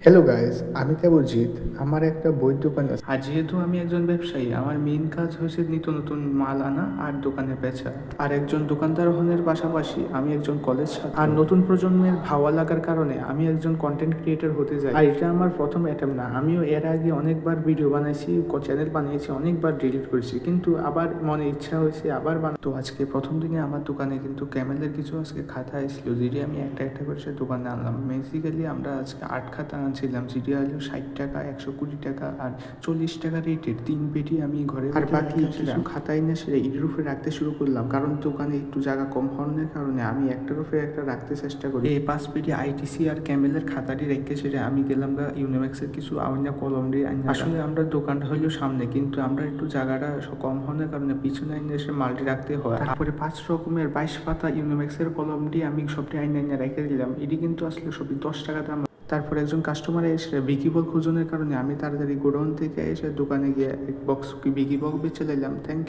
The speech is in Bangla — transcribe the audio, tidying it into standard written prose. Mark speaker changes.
Speaker 1: হ্যালো গাইস, আমি দেবজিৎ। আমার একটা বইয়ের দোকান আছে। আর যেহেতু আমি একজন ব্যবসায়ী, আমার মেইন কাজ হয়েছে নিত্য নতুন মাল আনা আর দোকানে বেচা। আর একজন দোকানদার হওয়ার পাশাপাশি আমি একজন কলেজ ছাত্র। আর নতুন প্রজন্মের ভালো লাগার কারণে আমি একজন কন্টেন্ট ক্রিয়েটর হতে যাই। আর এটা আমার প্রথম অ্যাটেম্প না। আমিও এর আগে অনেকবার ভিডিও বানাইছি, চ্যানেল বানিয়েছি, অনেকবার ডিলিট করেছি, কিন্তু আবার মনে ইচ্ছা হয়েছে আবার তো আজকে প্রথম দিনে আমার দোকানে কিন্তু ক্যামেলের কিছু আজকে খাতা এসেছিল, যেটি আমি একটা একটা করে সে দোকানে আনলাম। বেসিক্যালি আমরা আজকে 8 খাতা আনছিলাম, যেটি হলো 60 টাকা, 120 টাকা আর 40 টাকা রেটের 3 পেটি আমি ঘরে। আর বাকি কিছু খাতা এনে সেটা ইটের উপরে রাখতে শুরু করলাম, কারণ দোকানে একটু জায়গা কম হওয়ার কারণে আমি একটার উপরে একটা রাখতে চেষ্টা করি। এই 5 পেটি আইটিসি আর ক্যামেলের খাতাটি রেখে সেটা আমি গেলাম গা ইউনিম্যাক্সের কিছু আইনা কলম দিয়ে। আসলে আমরা দোকানটা হইলেও সামনে, কিন্তু আমরা একটু জায়গাটা কম হওয়ার কারণে পিছনে আইনে এসে মালটি রাখতে হয়। তারপরে 5 রকমের 22 পাতা ইউনিম্যাক্সের কলমটি আমি সবটি আইনা আইনা রেখে দিলাম। এটি কিন্তু আসলে সবই 10 টাকা দাম। তারপর একজন কাস্টমার এসে বিকি বল খোঁজনের কারণে আমি তাড়াতাড়ি গোডাউন থেকে এসে দোকানে গিয়ে এক বক্স বিকি বল বেচে নিলাম। থ্যাংক